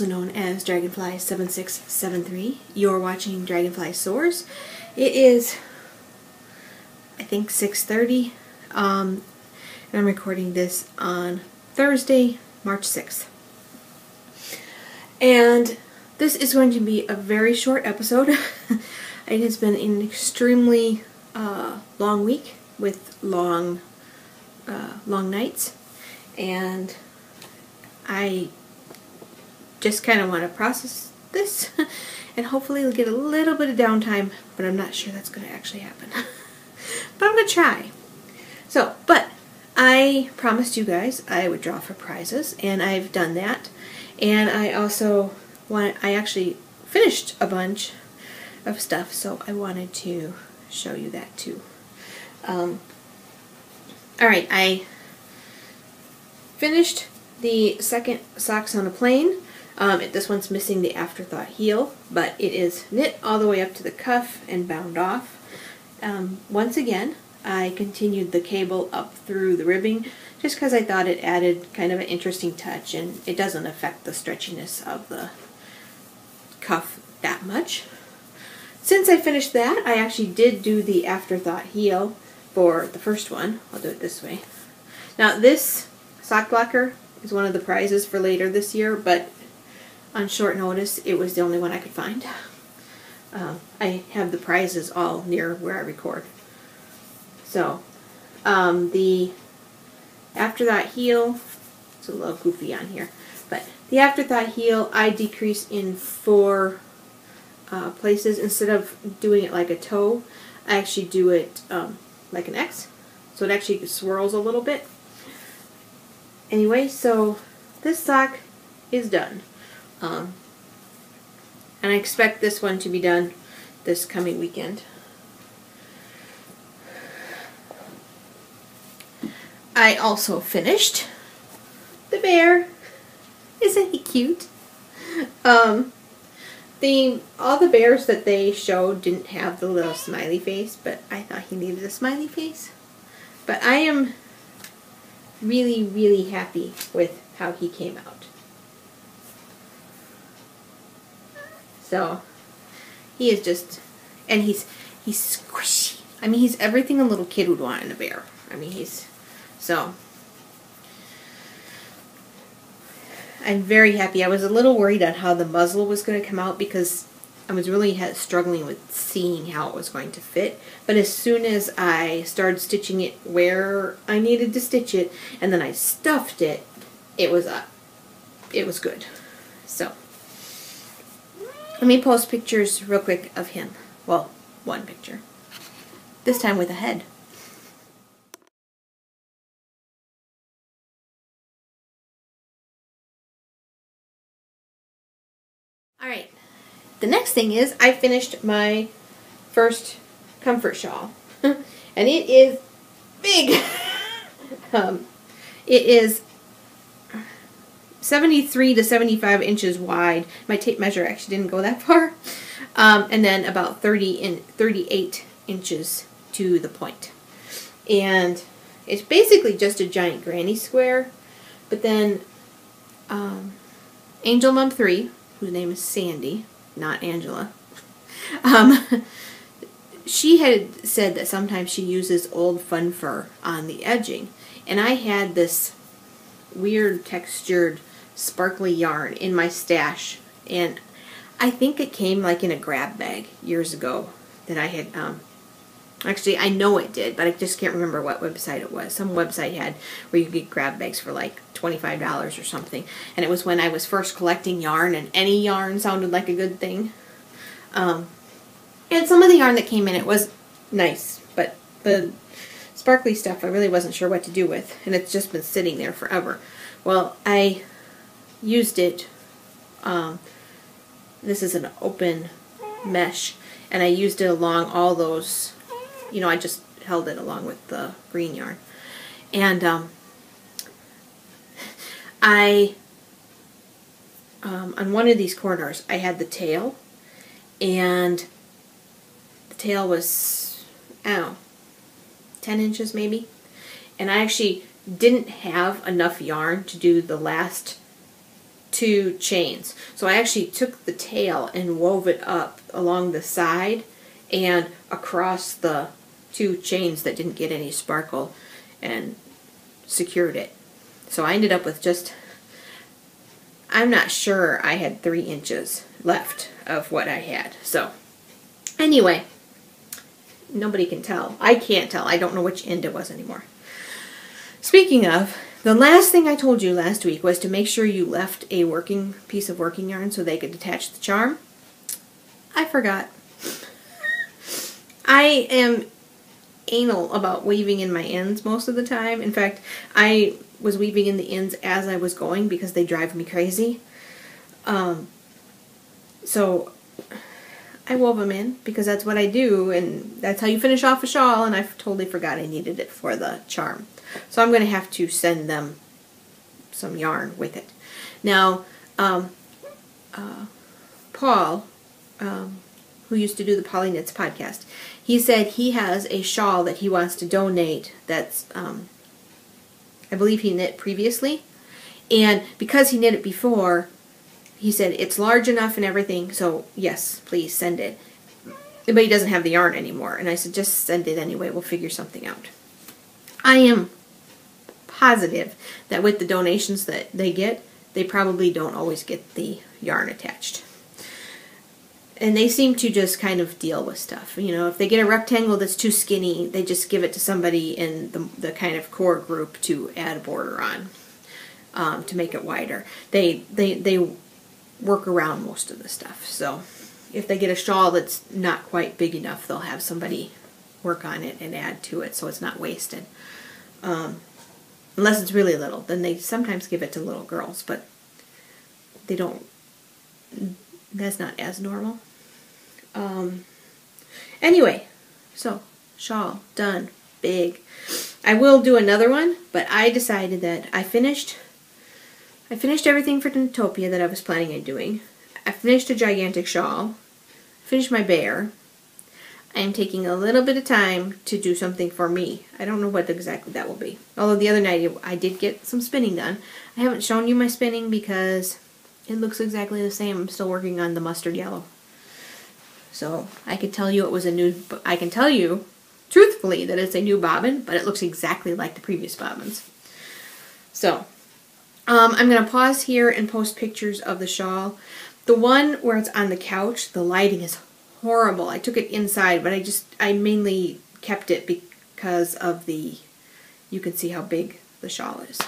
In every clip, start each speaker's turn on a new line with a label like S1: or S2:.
S1: also known as Dragonfly7673. You're watching DragonflySoars. It is, I think, 6:30, and I'm recording this on Thursday, March 6th. And this is going to be a very short episode. It has been an extremely long week with long nights, and I just kind of want to process this and hopefully we'll get a little bit of downtime, but I'm not sure that's going to actually happen. But I'm going to try. So, but I promised you guys I would draw for prizes, and I've done that. And I also I actually finished a bunch of stuff, so I wanted to show you that too. Alright, I finished the second Socks on a Plane. This one's missing the afterthought heel, but it is knit all the way up to the cuff and bound off. Once again, I continued the cable up through the ribbing just because I thought it added kind of an interesting touch, and it doesn't affect the stretchiness of the cuff that much. Since I finished that, I actually did do the afterthought heel for the first one. I'll do it this way. Now this sock blocker is one of the prizes for later this year, but on short notice it was the only one I could find. I have the prizes all near where I record. So the afterthought heel, it's a little goofy on here, but the afterthought heel I decrease in 4 places. Instead of doing it like a toe, I actually do it like an X, so it actually swirls a little bit. Anyway, so this sock is done. And I expect this one to be done this coming weekend. I also finished the bear. Isn't he cute? All the bears that they showed didn't have the little smiley face, but I thought he needed a smiley face. But I am really, really happy with how he came out. So he is just, and he's squishy. I mean, he's everything a little kid would want in a bear. I mean, so I'm very happy. I was a little worried on how the muzzle was going to come out because I was really struggling with seeing how it was going to fit. But as soon as I started stitching it where I needed to stitch it, and then I stuffed it, it was good. So let me post pictures real quick of him. Well, one picture. This time with a head. Alright, the next thing is I finished my first comfort shawl. And it is big. It is 73 to 75 inches wide. My tape measure actually didn't go that far. And then about 38 inches to the point. And it's basically just a giant granny square. But then Angel Mom 3, whose name is Sandy, not Angela, she had said that sometimes she uses old fun fur on the edging. And I had this weird textured sparkly yarn in my stash, and I think it came like in a grab bag years ago that I had, actually I know it did, but I just can't remember what website it was. Some website had where you could get grab bags for like $25 or something, and it was when I was first collecting yarn, and any yarn sounded like a good thing. And some of the yarn that came in it was nice, but the sparkly stuff I really wasn't sure what to do with, and it's just been sitting there forever. Well, I used it, this is an open mesh, and I used it along all those, you know, I just held it along with the green yarn. And on one of these corners I had the tail, and the tail was, I don't know, 10 inches maybe, and I actually didn't have enough yarn to do the last 2 chains. So I actually took the tail and wove it up along the side and across the 2 chains that didn't get any sparkle and secured it. So I ended up with just, I'm not sure, I had 3 inches left of what I had. So anyway, nobody can tell. I can't tell. I don't know which end it was anymore. Speaking of, the last thing I told you last week was to make sure you left a working piece of working yarn so they could attach the charm. I forgot. I am anal about weaving in my ends most of the time. In fact, I was weaving in the ends as I was going because they drive me crazy. So I wove them in because that's what I do, and that's how you finish off a shawl, and I totally forgot I needed it for the charm. So I'm going to have to send them some yarn with it. Now, Paul, who used to do the Polly Knits podcast, he said he has a shawl that he wants to donate that's, I believe he knit previously, and because he knit it before, he said it's large enough and everything, so yes, please send it. But he doesn't have the yarn anymore, and I said just send it anyway, we'll figure something out. I am positive that with the donations that they get, they probably don't always get the yarn attached. And they seem to just kind of deal with stuff. You know, if they get a rectangle that's too skinny, they just give it to somebody in the kind of core group to add a border on, to make it wider. They work around most of the stuff. So if they get a shawl that's not quite big enough, they'll have somebody work on it and add to it so it's not wasted. Unless it's really little, then they sometimes give it to little girls, but they don't, that's not as normal. Anyway, so shawl done, big. I will do another one, but I decided that I finished everything for Utopia that I was planning on doing. I finished a gigantic shawl, finished my bear. I am taking a little bit of time to do something for me. I don't know what exactly that will be. Although the other night I did get some spinning done. I haven't shown you my spinning because it looks exactly the same. I'm still working on the mustard yellow. So I could tell you it was a new, I can tell you truthfully that it's a new bobbin, but it looks exactly like the previous bobbins. So I'm going to pause here and post pictures of the shawl. The one where it's on the couch, the lighting is horrible. I took it inside, but I mainly kept it because of the, you can see how big the shawl is.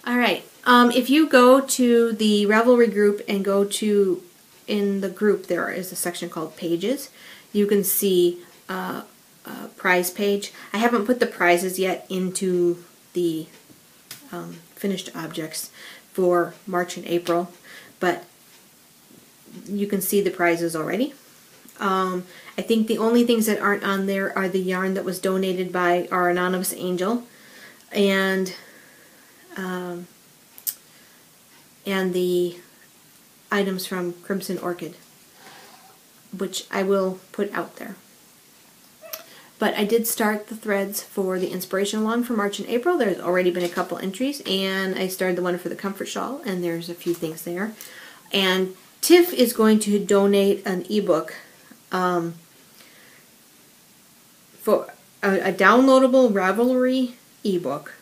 S1: Alright, if you go to the Ravelry group and go to, in the group there is a section called Pages, you can see a prize page. I haven't put the prizes yet into the finished objects for March and April, but you can see the prizes already. I think the only things that aren't on there are the yarn that was donated by our anonymous angel, and the items from Crimson Orchid, which I will put out there. But I did start the threads for the inspiration along for March and April. There's already been a couple entries, and I started the one for the comfort shawl, and there's a few things there. And Tiff is going to donate an ebook for a downloadable Ravelry ebook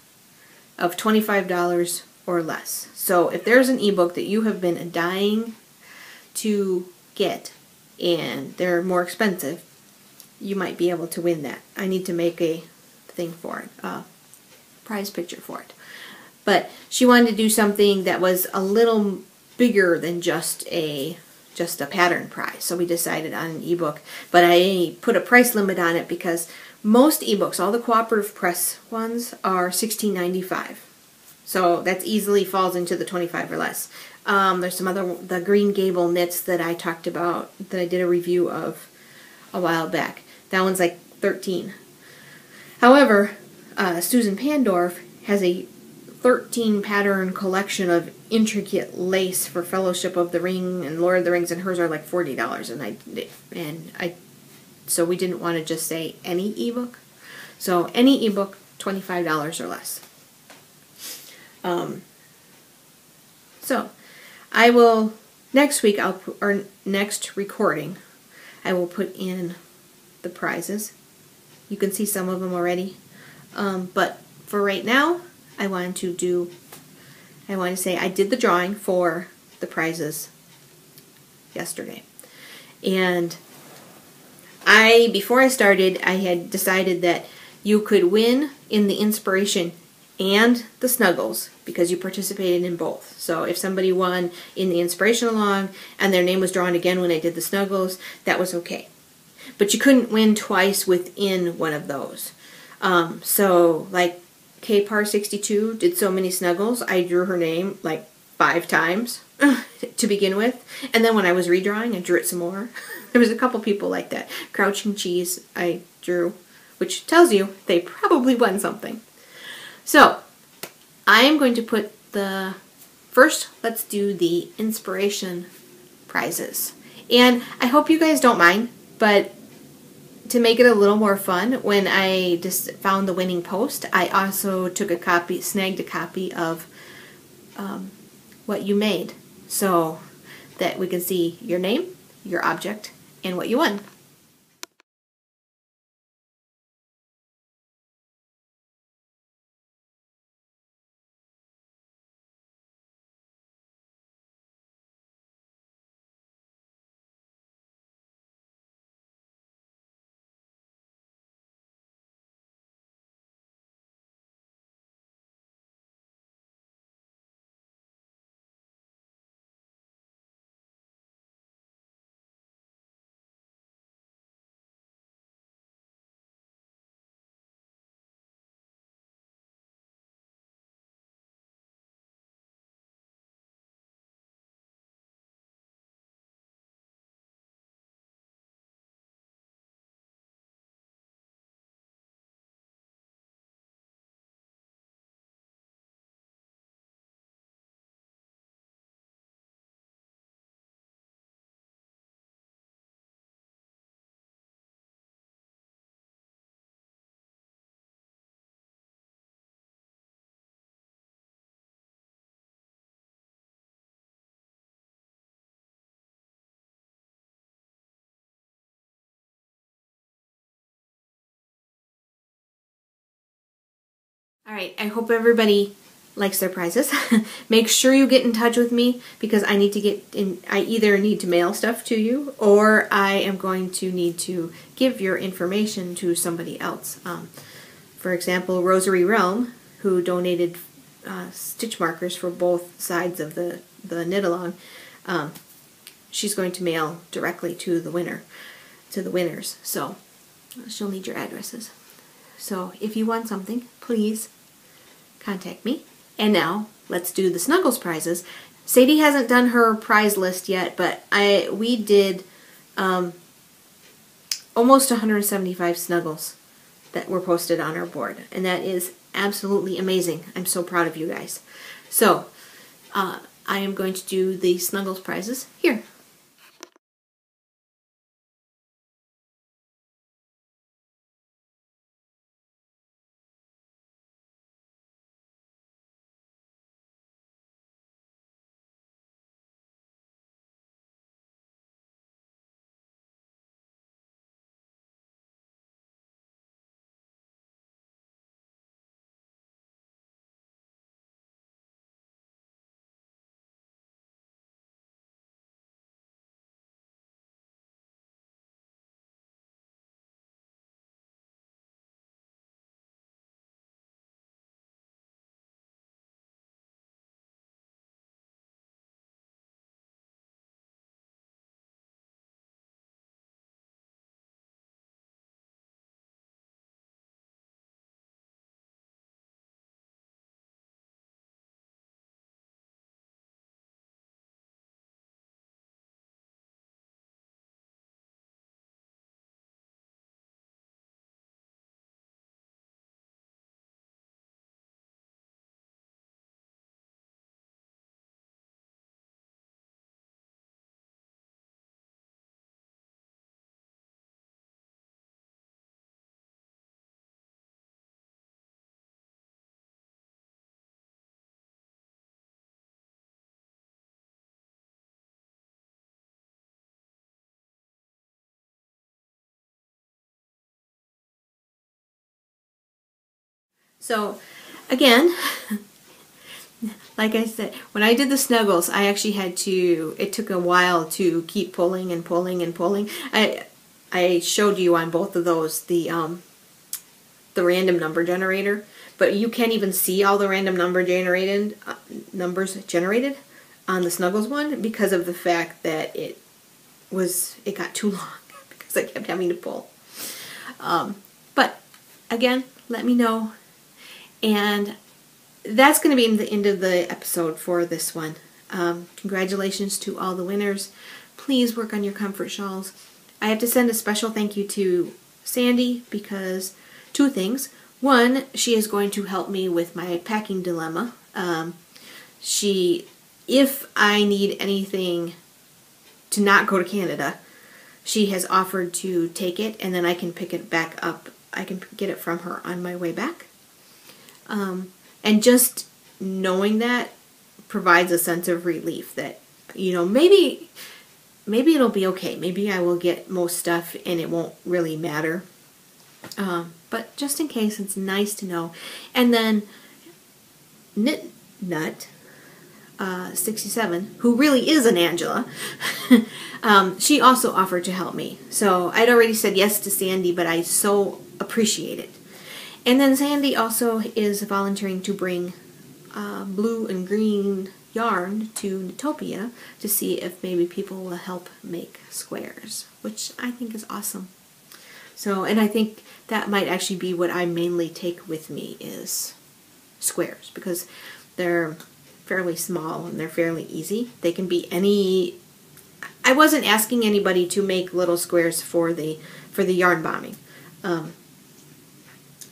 S1: of $25 or less. So if there's an ebook that you have been dying to get and they're more expensive, you might be able to win that. I need to make a thing for it, a prize picture for it. But she wanted to do something that was a little bigger than just a pattern prize. So we decided on an ebook, but I put a price limit on it because most ebooks, all the cooperative press ones, are $16.95. So that easily falls into the 25 or less. There's some other, the Green Gable knits that I talked about, that I did a review of a while back. That one's like 13. However, Susan Pandorf has a 13 pattern collection of intricate lace for Fellowship of the Ring and Lord of the Rings, and hers are like $40. So we didn't want to just say any ebook. So any ebook, $25 or less. So I will next week or next recording, I will put in the prizes. You can see some of them already, but for right now, I want to say I did the drawing for the prizes yesterday, and before I started, I had decided that you could win in the inspiration and the snuggles because you participated in both. So if somebody won in the inspiration along and their name was drawn again when I did the snuggles, that was okay. But you couldn't win twice within one of those. So like KPAR62 did so many snuggles, I drew her name like 5 times to begin with. And then when I was redrawing, I drew it some more. There was a couple people like that. Crouching Cheese I drew, which tells you they probably won something. So I am going to put first, let's do the inspiration prizes. And I hope you guys don't mind, but to make it a little more fun, when I just found the winning post, I also took snagged a copy of what you made, so that we can see your name, your object, and what you won. Alright, I hope everybody likes their prizes. Make sure you get in touch with me because I either need to mail stuff to you or I am going to need to give your information to somebody else. For example, Rosary Realm, who donated stitch markers for both sides of the knit-along, she's going to mail directly to the winners. So she'll need your addresses. So if you want something, please contact me. And now let's do the Snuggles prizes. Sadie hasn't done her prize list yet, but we did almost 175 Snuggles that were posted on our board, and that is absolutely amazing. I'm so proud of you guys. So I am going to do the Snuggles prizes here. So, again, like I said, when I did the snuggles, I actually had to, it took a while to keep pulling and pulling and pulling. I showed you on both of those the random number generator, but you can't even see all the random number generated numbers generated on the snuggles one because of the fact that it got too long because I kept having to pull. But again, let me know. And that's going to be the end of the episode for this one. Congratulations to all the winners. Please work on your comfort shawls. I have to send a special thank you to Sandy because two things. One, she is going to help me with my packing dilemma. If I need anything to not go to Canada, she has offered to take it and then I can pick it back up. I can get it from her on my way back. And just knowing that provides a sense of relief that, you know, maybe it'll be okay. Maybe I will get most stuff and it won't really matter. But just in case, it's nice to know. And then Knit Nut 67, who really is an Angela, she also offered to help me. So I'd already said yes to Sandy, but I so appreciate it. And then Sandy also is volunteering to bring blue and green yarn to Knitopia to see if maybe people will help make squares, which I think is awesome. So, and I think that might actually be what I mainly take with me is squares, because they're fairly small and they're fairly easy. They can be any... I wasn't asking anybody to make little squares for the yarn bombing.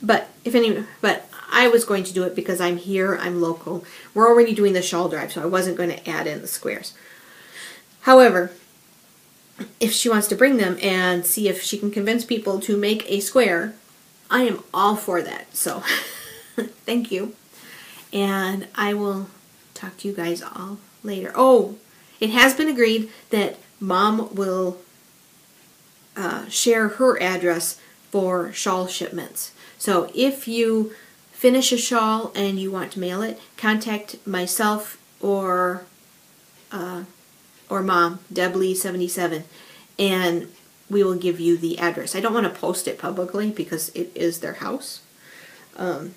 S1: But I was going to do it because I'm here, I'm local. We're already doing the shawl drive, so I wasn't going to add in the squares. However, if she wants to bring them and see if she can convince people to make a square, I am all for that. So, thank you. And I will talk to you guys all later. Oh, it has been agreed that Mom will share her address for shawl shipments. So if you finish a shawl and you want to mail it, contact myself or Mom, Debly77, and we will give you the address. I don't want to post it publicly because it is their house,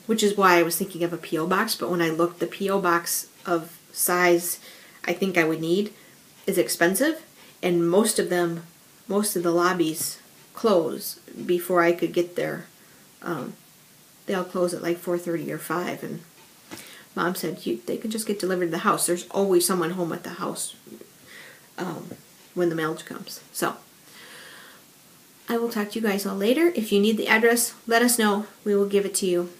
S1: which is why I was thinking of a P.O. box, but when I looked, the P.O. box of size I think I would need is expensive, and most of the lobbies close before I could get there. They'll close at like 4:30 or 5, and Mom said they could just get delivered to the house. There's always someone home at the house when the mail comes. So I will talk to you guys all later. If you need the address, let us know. We will give it to you.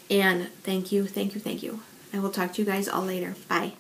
S1: And thank you, thank you, thank you. I will talk to you guys all later. Bye.